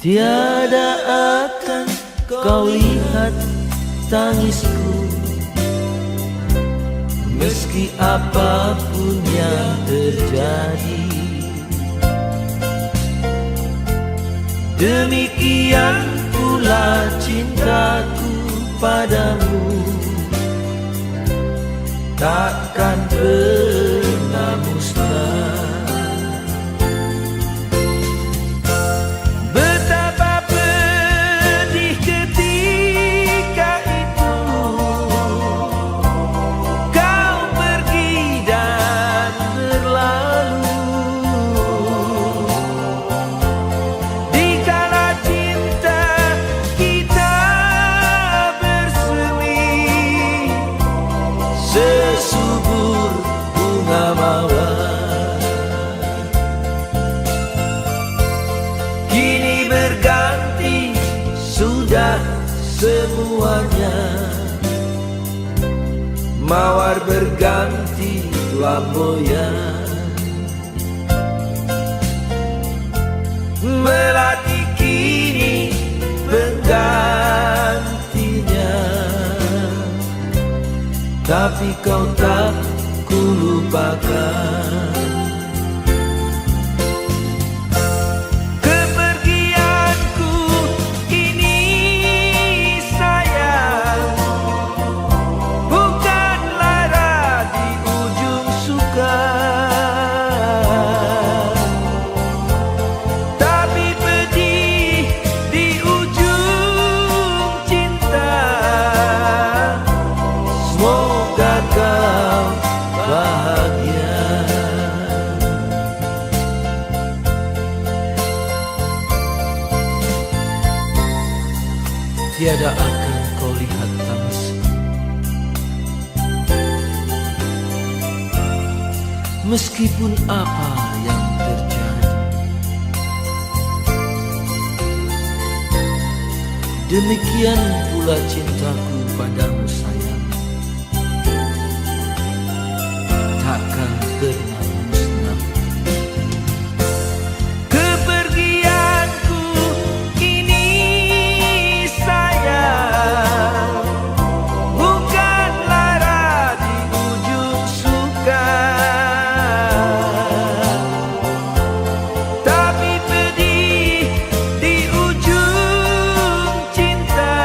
Tiada akan kau lihat tangisku, meski apapun yang terjadi. Demikian pula cintaku padamu, takkan pernah musnah. Betapa pedih ketika itu kau pergi dan berlalu. Dikala cinta kita bersemi sesubur bunga mawar, kini berganti sudah semuanya. Mawar berganti flamboyan, melati kini penggantinya. Tapi kau tak kulupakan. Kepergianku ini sayang, bukan lara di ujung suka, tapi pedih di ujung cinta. Semoga kau bahagia. Tiada akan kau lihat tangisku, meskipun apa yang terjadi. Demikian pula cintaku padamu sayang, takkan pernah musnah. Kepergianku ini sayang, bukan lara di ujung suka, tapi pedih di ujung cinta.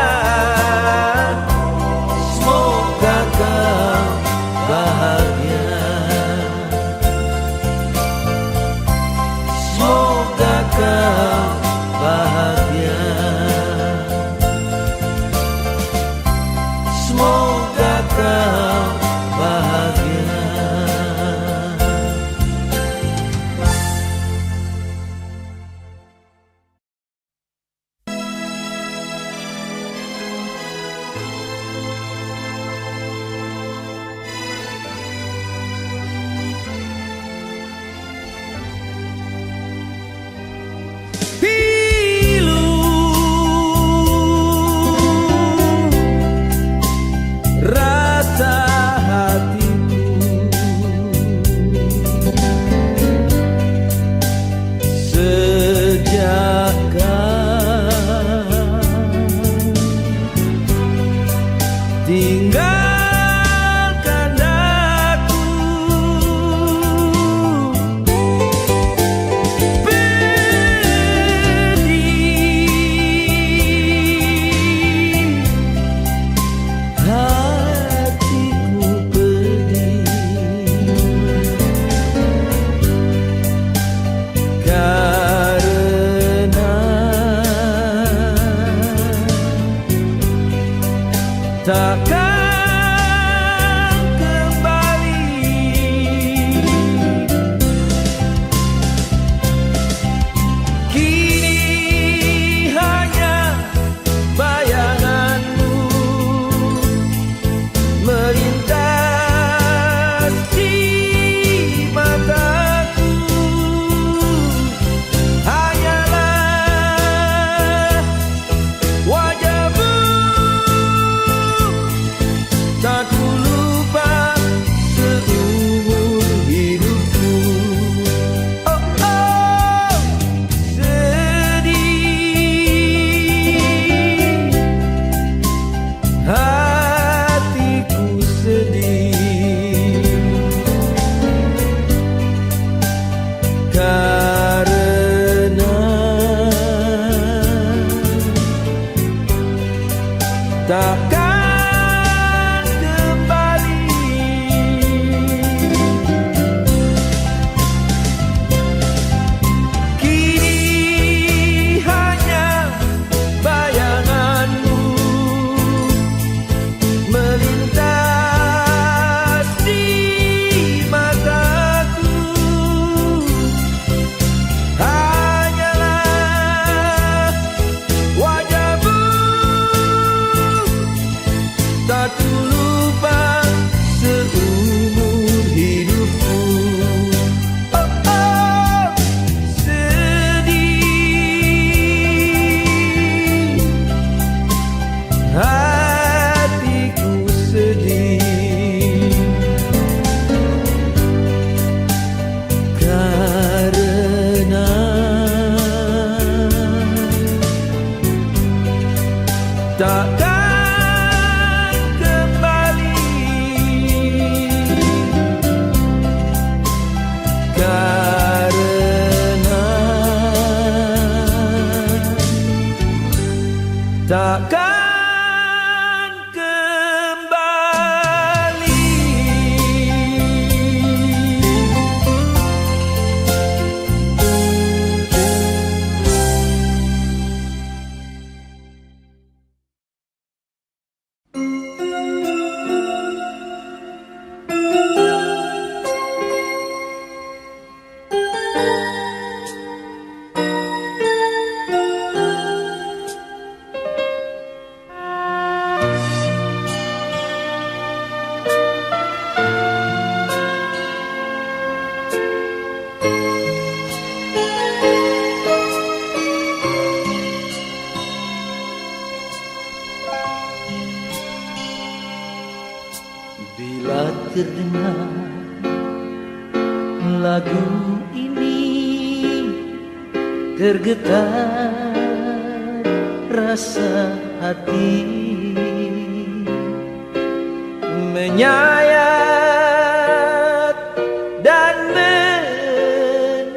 terdengar lagu ini, tergetar rasa hati, menyayat dan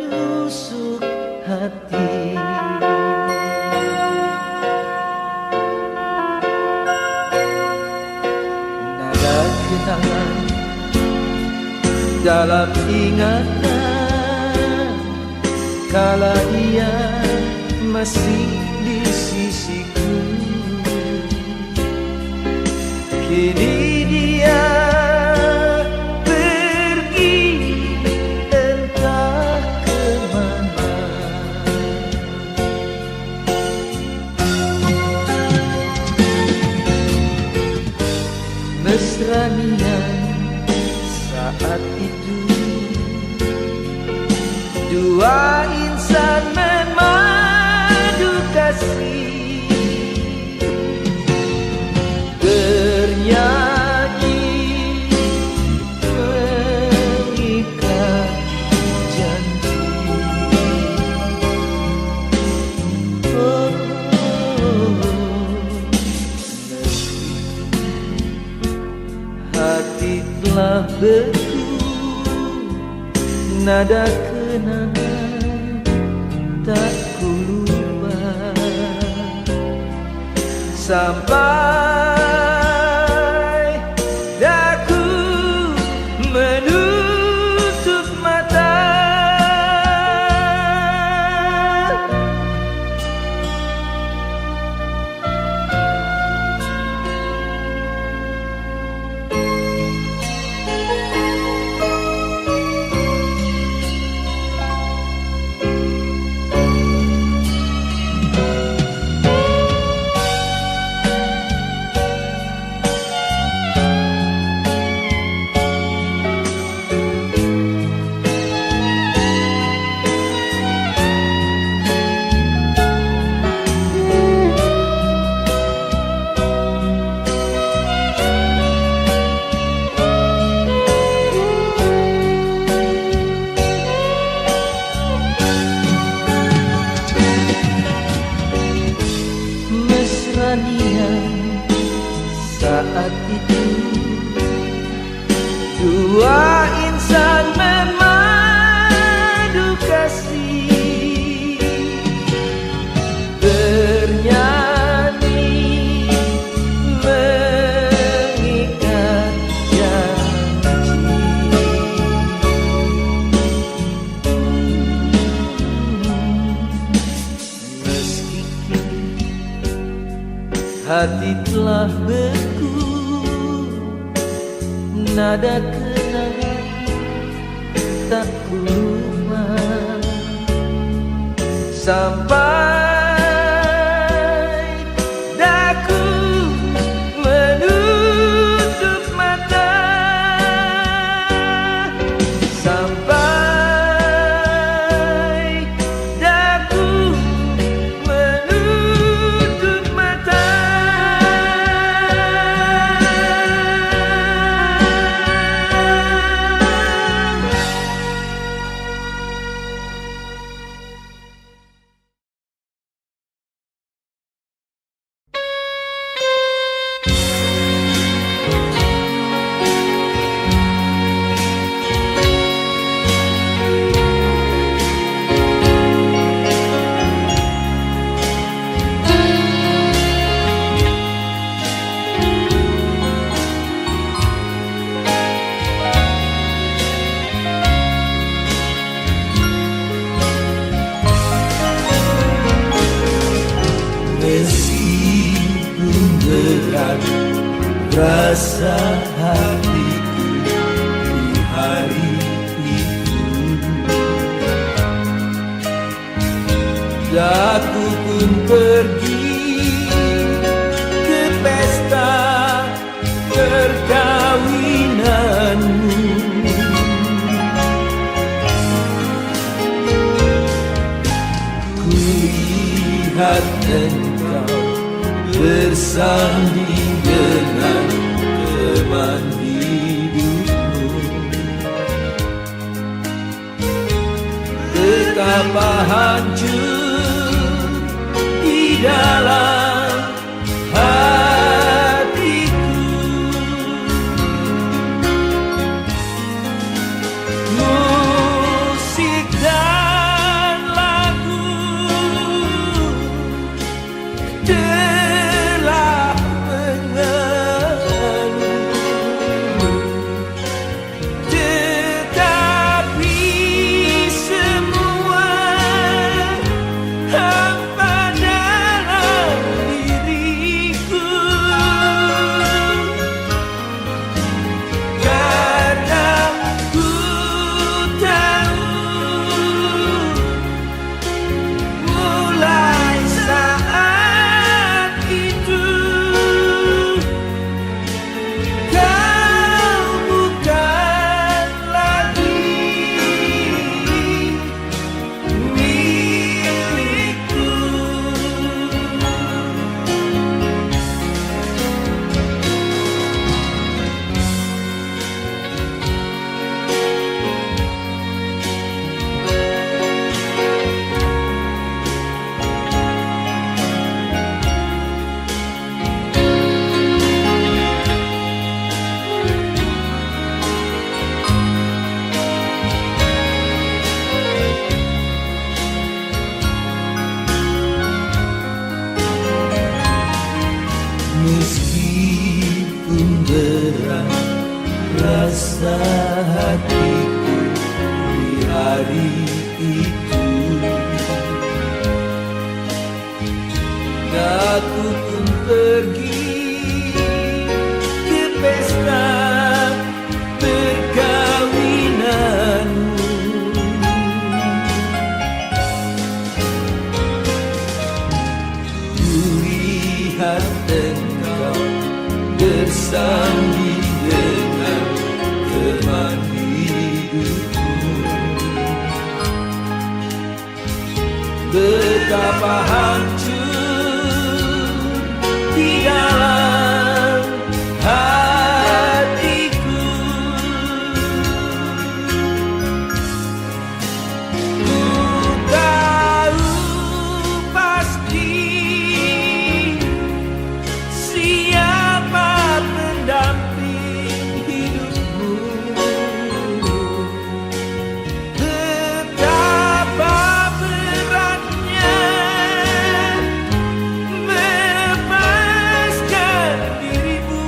menusuk hati. Nada kenangan dalam ingatan kala dia masih di sisiku. Kini dia pergi entah kemana. Mesranian saat itu dua insan memadu kasih, bernyanyi mengikat janji. Oh, hati telah beku, nada kenangan tak ku lupa, sampai daku menutup mata. Saat itu dua insan memadu kasih, bernyanyi mengikat janji. Meski hati telah beku, nada kenangan tak ku lupa, sampai daku menutup mata, sampai daku menutup mata. Meskipun berat rasa hatiku di hari itu, aku pun pergi ke pesta perkawinanmu. Kulihat engkau bersanding dengan teman hidupmu. betapa hancur di dalam hatiku. Musik dan lagu telah mengenang, tetapi semua hampa dalam diriku. Karena ku tahu mulai saat itu kau bukan lagi milikku. Meskipun berat rasa hatiku di hari itu, aku pun pergi ke pesta perkawinanmu. Kulihat engkau bersanding dengan teman hidupku. Betapa hancur di dalam hatiku. Ku tahu pasti siapa pendamping hidupmu. Betapa beratnya melepaskan dirimu.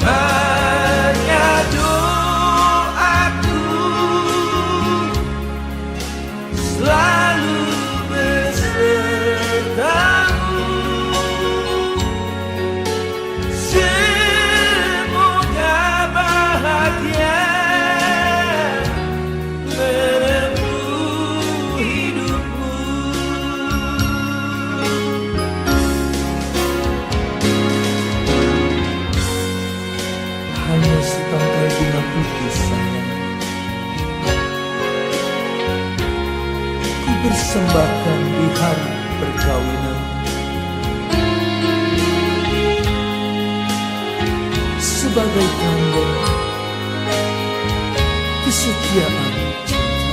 Hanya doaku selalu besertamu. Semoga bahagia menempuh hidupmu. Hanya setangkai bunga putih sayang, ku persembahkan di hari perkawinan. Sebagai tanda kesetiaan cinta.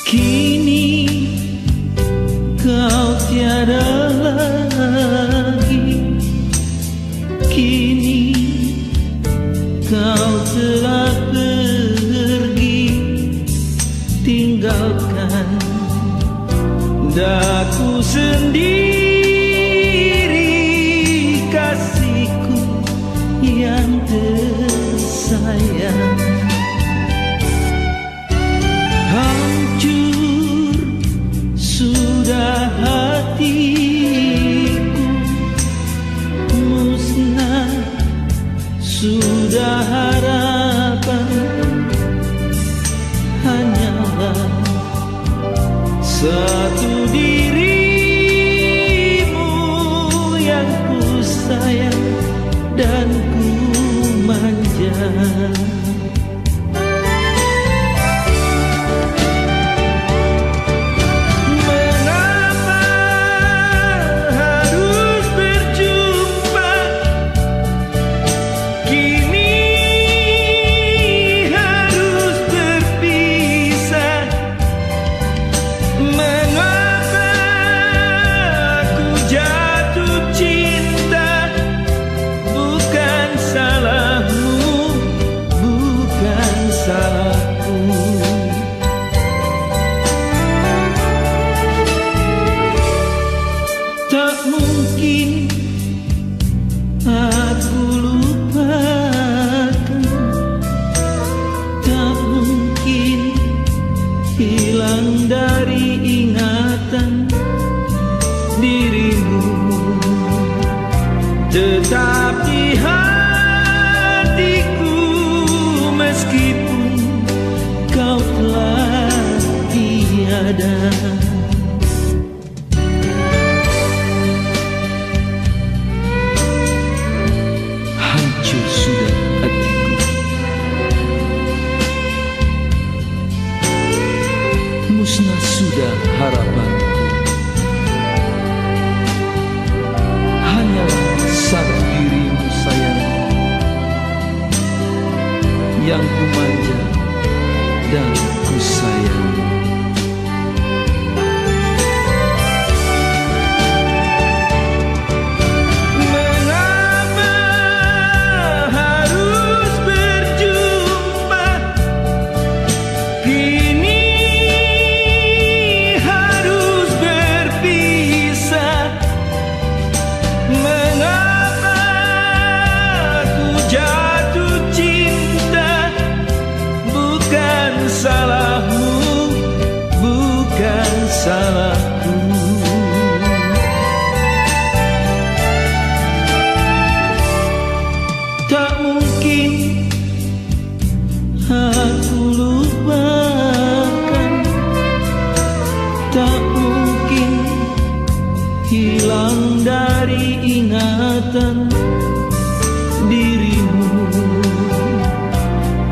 Kini kau tiada lagi, kini kau telah pergi, tinggalkan daku sendiri, kasihku yang tersayang. sayang. Hancur sudah hatiku, musnah sudah harapan. Hanyalah satu dirimu yang ku sayang dan ku manja. Mengapa harus berjumpa, kini harus berpisah? Mengapa aku jatuh cinta, bukan salahmu, bukan salahku. Tak mungkin aku lupakan, tak mungkin hilang dari ingatan dirimu. Tetap di hatiku meskipun kau telah tiada. Hancur sudah hatiku, musnah sudah harapanku. Hanyalah satu dirimu sayang yang ku manja dan ku sayang. Mengapa harus berjumpa, kini harus berpisah? Mengapa aku jatuh cinta, bukan salahmu, bukan salahku. Tak mungkin aku lupakan, tak mungkin hilang dari ingatan dirimu.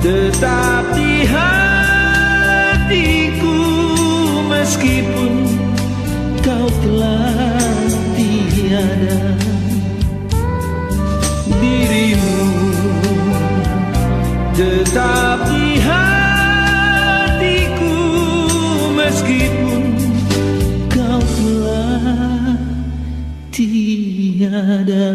Tetap di hatiku meskipun kau telah tiada. Dirimu tetap di hatiku meskipun kau telah tiada.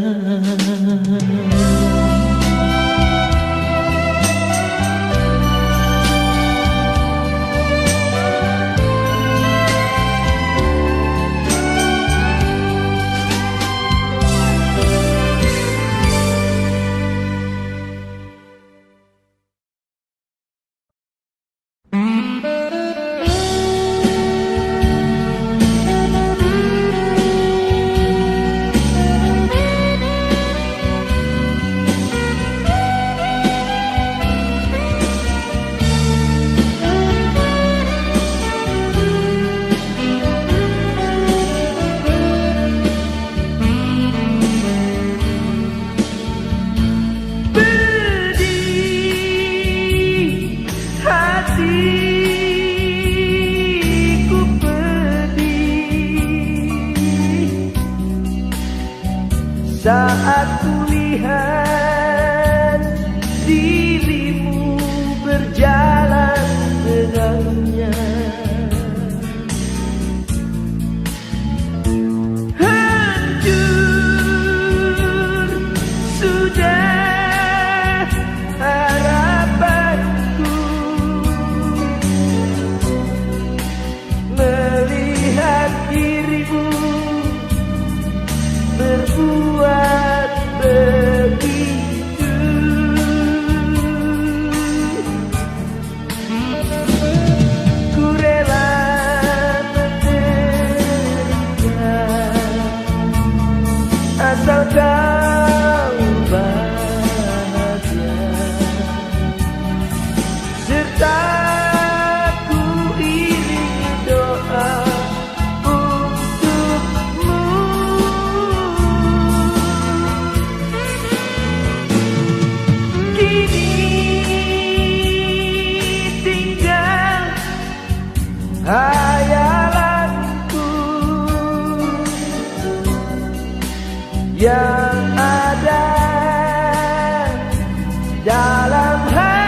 dalam hatiku.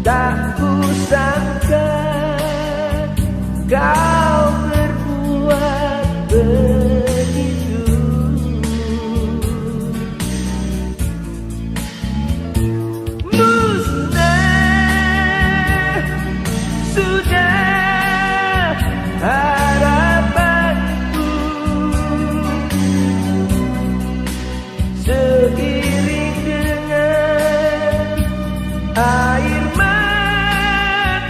Tak kusangka kau berbuat begitu. Musnah sudah harapanku, seiring dengan air mataku.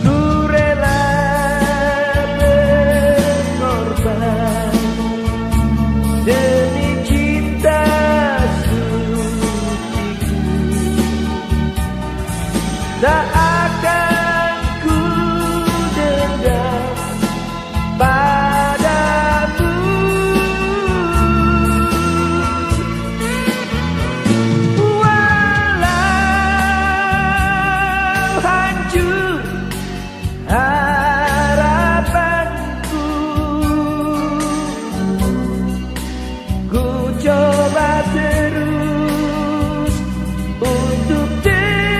Ku rela berkorban demi cinta suciku. Tak akan ku dendam padamu. Walau hancur harapanku, ku coba terus untuk tersenyum.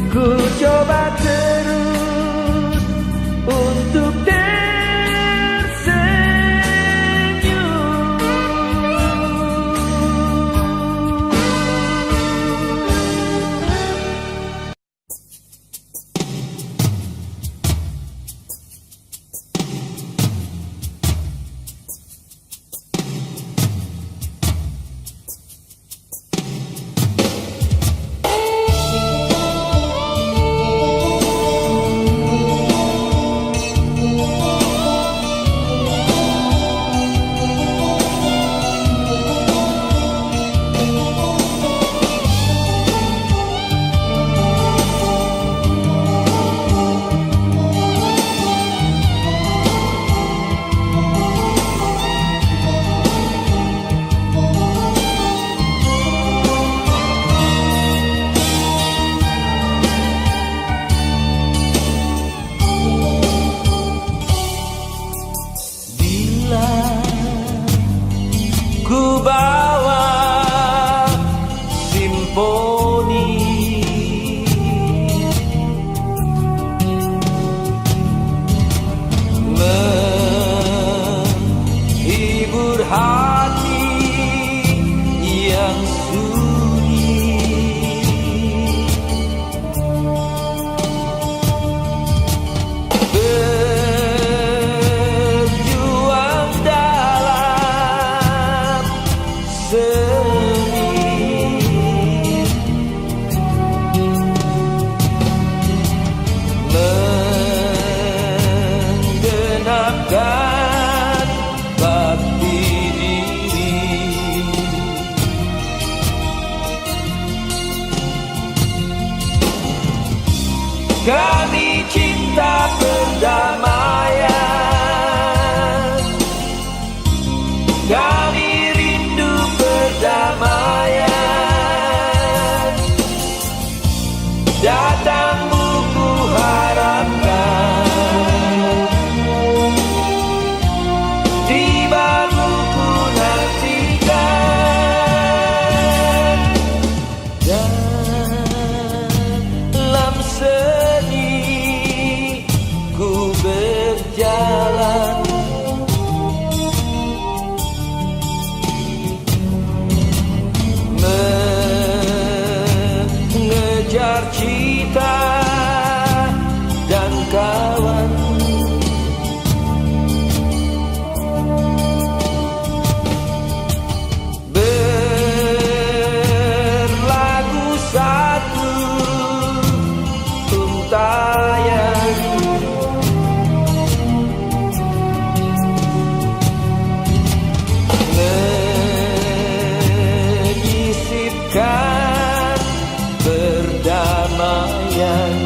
Ku coba terus untuk ku bawa simfoni menghibur hati yang sunyi. Berjuang dalam Marcita dan kawan. Berlagu satu untayan, menyisipkan perdamaian.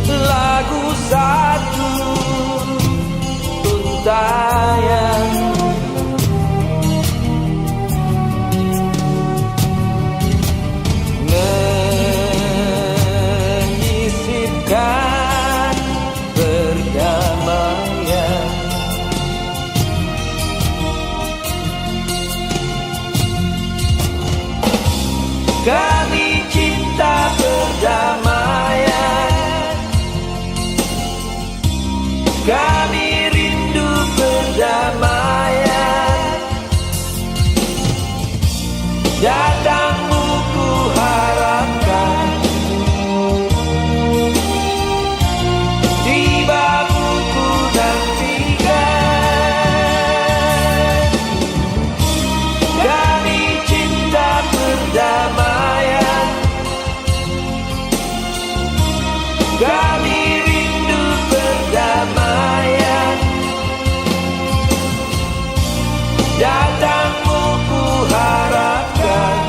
Berlagu satu untayan, menyisipkan perdamaian. Kami cinta perdamaian, kami rindu perdamaian. Datangmu ku harapkan, tibamu ku nantikan. Kami cinta perdamaian, kami rindu perdamaian. Datangmu ku harapkan,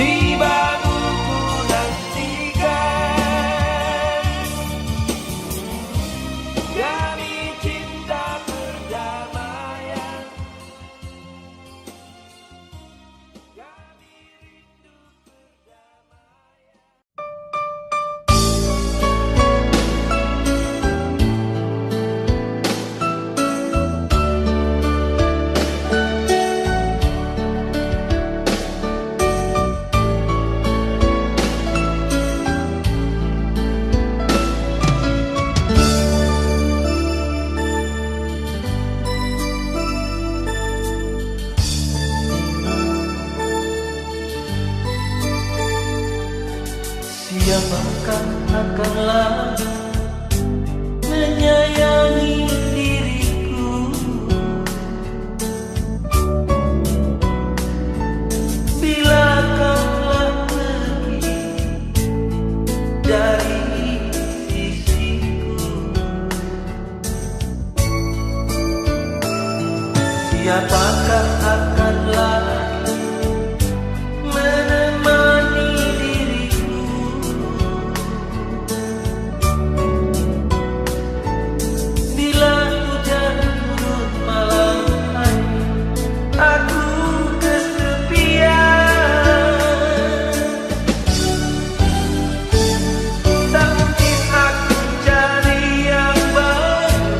tibamu ku nantikan. Kami cinta perdamaian, kami rindu perdamaian. Siapakah akanlah menyayangi diriku bila kau telah pergi dari sisiku? Siapakah akanlah menemani diriku bila hujan turun malam hari aku kesepian? Tak mungkin aku cari yang baru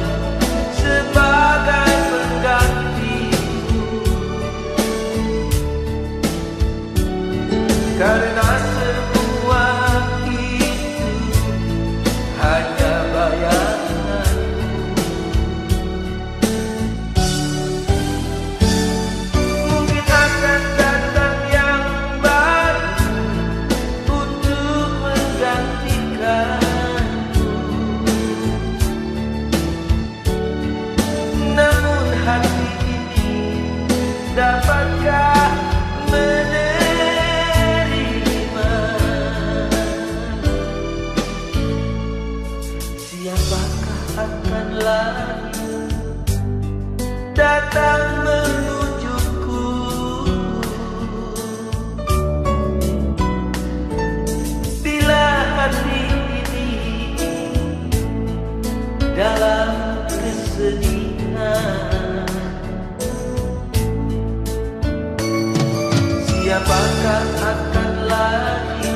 sebagai penggantimu, karena semua itu hanya bayangan. Mungkin akan datang yang baru untuk menggantikanku, namun hati ini dapatkah menerima? Siapakah akan lagi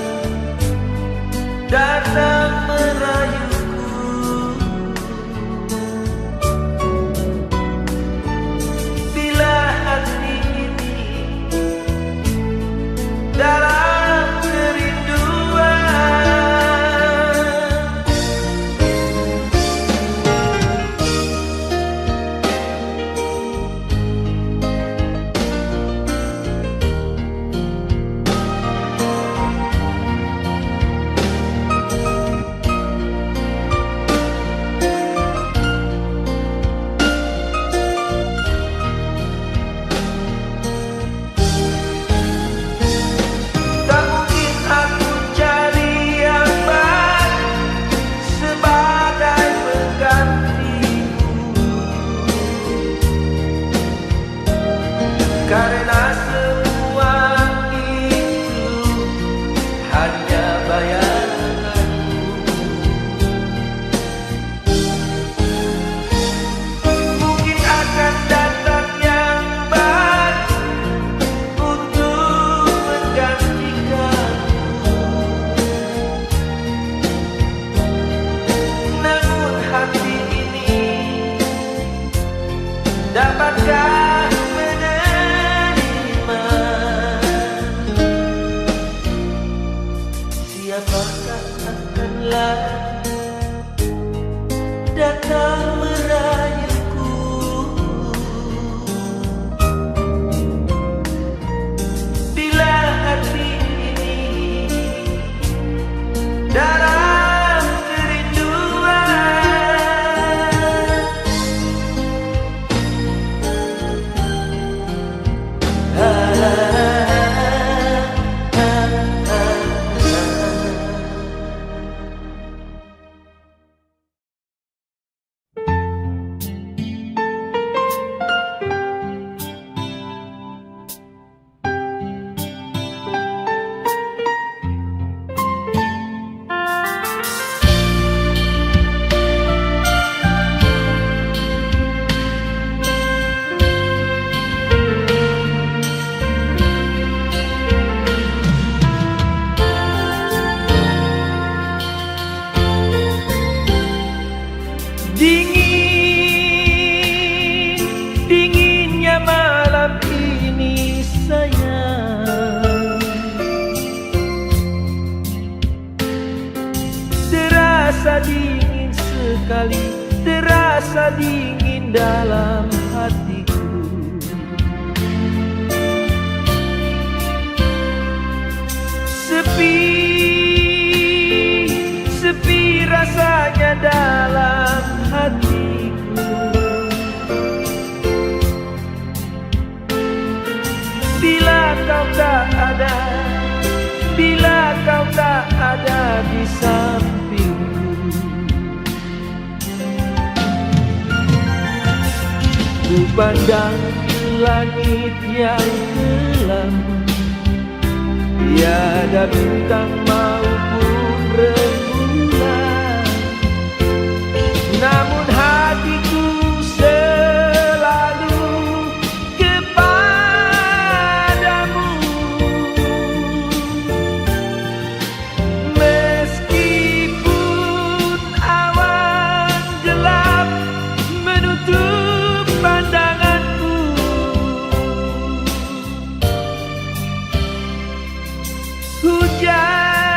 datang merayuku? Bila hati ini dalam kerinduan. Karena semua itu hanya bayanganku. Mungkin akan datang yang baru untuk menggantikanmu. Namun hati ini dapatkah siapakah akan lagi datang merayuku? Bila hati ini dalam kerinduan. Dinginnya malam ini sayang, terasa dingin sekali, terasa dingin dalam hatiku. Sepi rasanya dalam hatiku. Bila kau tak ada, bila kau tak ada di sampingku. Ku pandang langit yang kelam, tiada bintang maupun rembulan. Namun hatiku selalu kepadamu. Meskipun awan gelap menutup pandanganku, hujan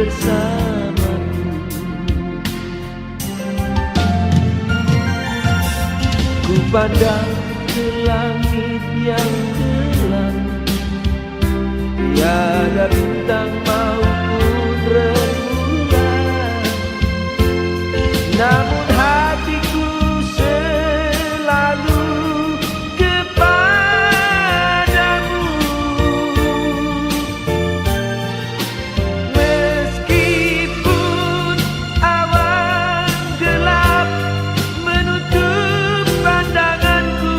bersamaku. Ku pandang ke langit yang gelap, tiada bintang maupun rembulan, namun hatiku selalu kepadamu. Meskipun awan gelap menutup pandanganku,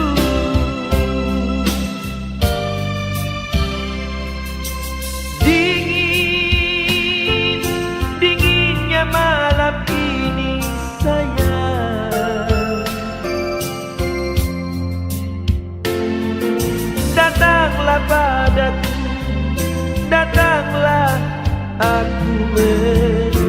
dinginnya malam ini sayang, datanglah padaku, datanglah, aku menunggu.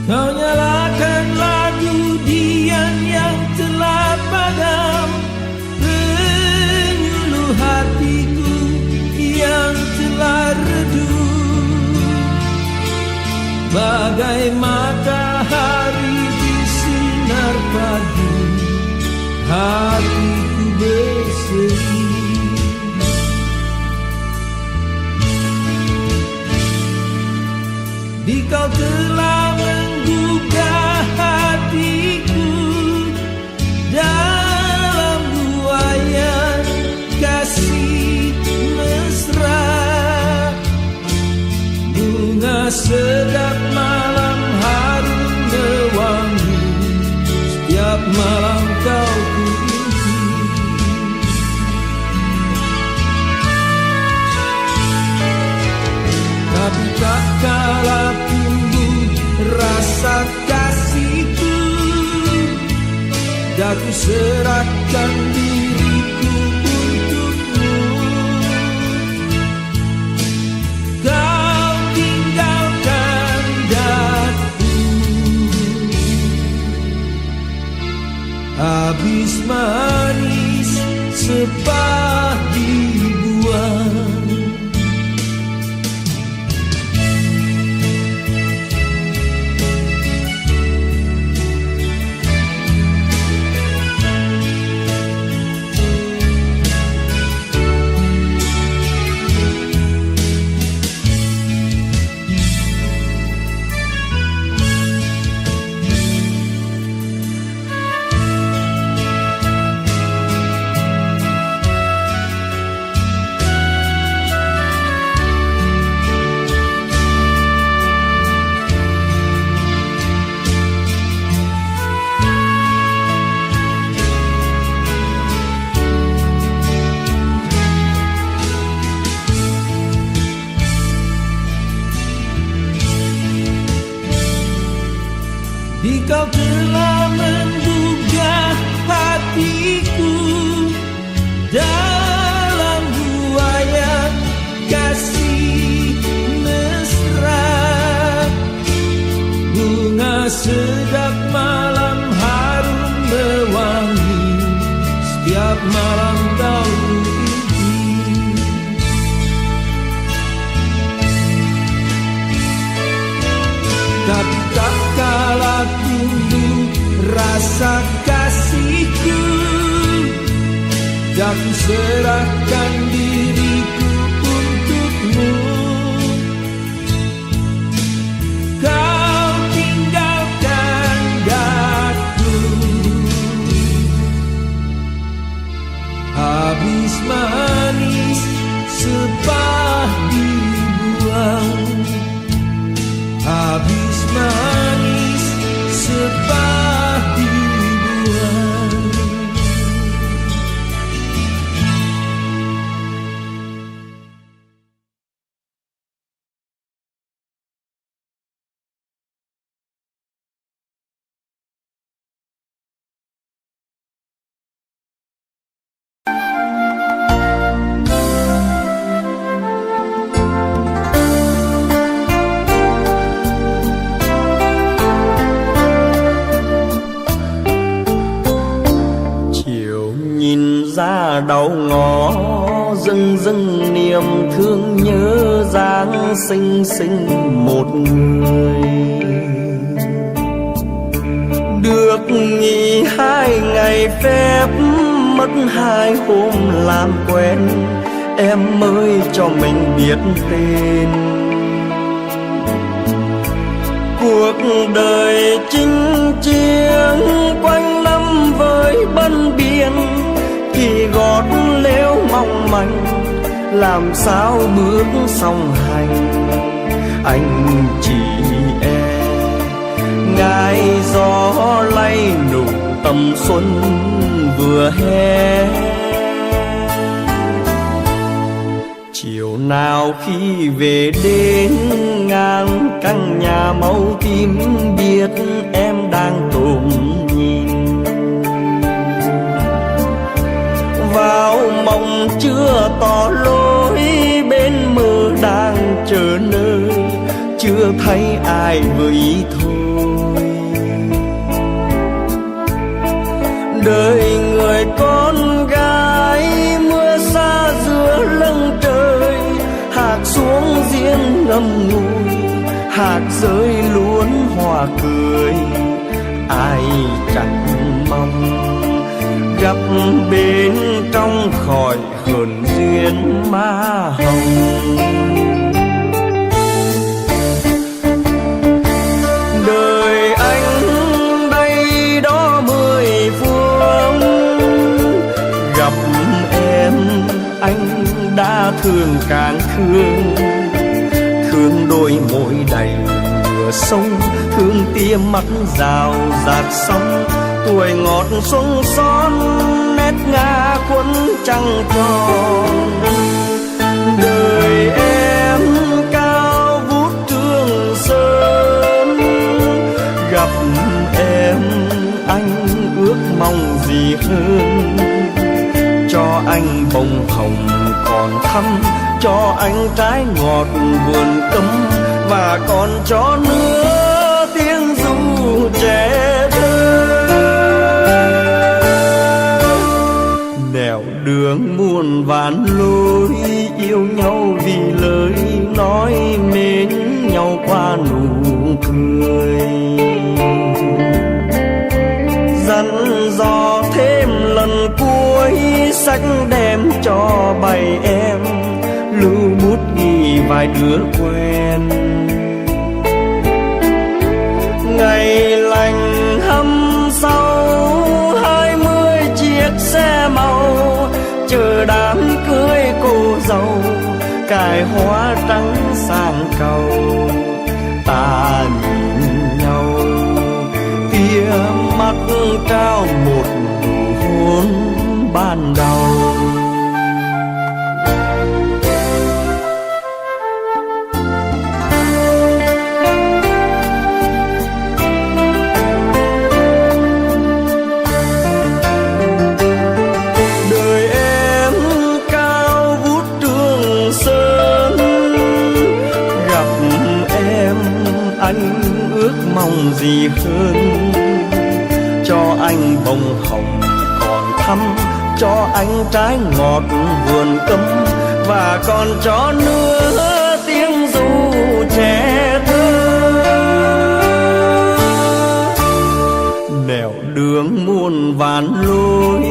Kau nyalakan lagu Dian yang telah padam, penyuluh hatiku yang telah redup. Bagai matahari di sinar pagi, hatiku berseri. Di kau telah menggugah hatiku dalam buayan kasih mesra. Bunga sedap malam harum mewangi, setiap malam kau kuimpi. Tapi tak kala tumbuh rasa kasihku, aku serahkan diriku untukmu. Kau tinggalkan daku, habis manis sepah dibuang. Di kau telah menggugah hatiku dalam buayan kasih mesra. Bunga sedap malam harum mewangi, setiap malam kau kuimpi. Tapi tak kala tumbuh rasa kasihku, aku serahkan diriku untukmu. Kau tinggalkan daku, habis manis sepah dibuang. Habis manis sepah dibuang. đầu ngõ dưng dưng niềm thương nhớ Giáng sinh sinh một người. Được nghỉ 2 ngày phép, mất 2 hôm làm quen, em mới cho mình biết tên. Cuộc đời chinh chiến quanh năm với bân biên, thì gót lếu mong manh làm sao bước song hành. Anh chỉ e ngài gió lay nụ tầm xuân vừa hè. Chiều nào khi về đến ngang căn nhà màu tím, biết em đang tủm nhìn vào mộng chưa tỏ lối, bên mơ đang chờ nơi chưa thấy ai với ý thôi. Đời người con gái mưa xa giữa lưng trời, hạt xuống riêng ngâm ngùi, hạt rơi luôn hòa cười. Ai chẳng mong gặp bên trong khỏi hờn duyên má hồng. Đời anh đây đó 10 phương, gặp em anh đã thương càng thương. Thương đôi môi đầy mưa sông, thương tia mắt rào rạt sóng. Tuổi ngọt xuân son nét ngã quấn trăng tròn. Đời em cao vút Trường Sơn, gặp em anh ước mong gì hơn. Cho anh bông hồng còn thắm, cho anh trái ngọt vườn cấm, và còn cho nữa tiếng ru trẻ thơ. Nẻo đường muôn vàn lối, yêu nhau vì lời nói, mến nhau qua nụ cười. Dặn dò thêm lần cuối, sách đem cho bầy em, lưu bút ghi vài đứa quen. Ngày lành hâm sau 20 chiếc xe màu, chờ đám cưới cô dâu, cài hoa trắng sang cầu. Ta nhìn nhau tia mắt trao một nụ hôn ban đầu. Đời em cao vút Trường Sơn, gặp em anh ước mong gì hơn. Cho anh bông hồng còn thắm, cho anh trái ngọt vườn cấm, và còn cho nữa tiếng ru trẻ thơ. Nẻo đường muôn vàn lối,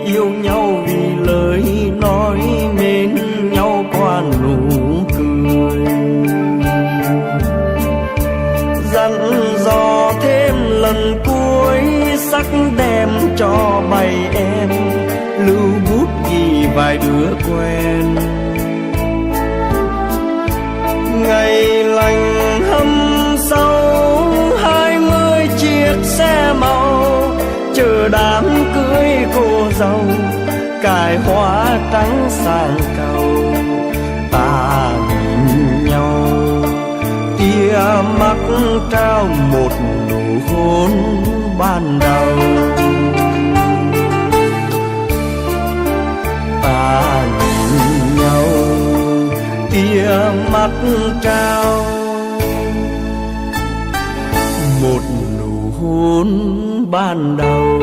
yêu nhau vì lời nói, mến nhau qua nụ cười. Dặn dò thêm lần cuối, sắc đem cho bầy em, lưu bút ghi vài đứa quen. Ngày lành hâm sau 20 chiếc xe màu, chờ đám cưới cô dâu, cài hoa trắng sang cầu. Ta nhìn nhau tia mắt trao một nụ hôn ban đầu. Ta nhìn nhau tia mắt trao một nụ hôn ban đầu.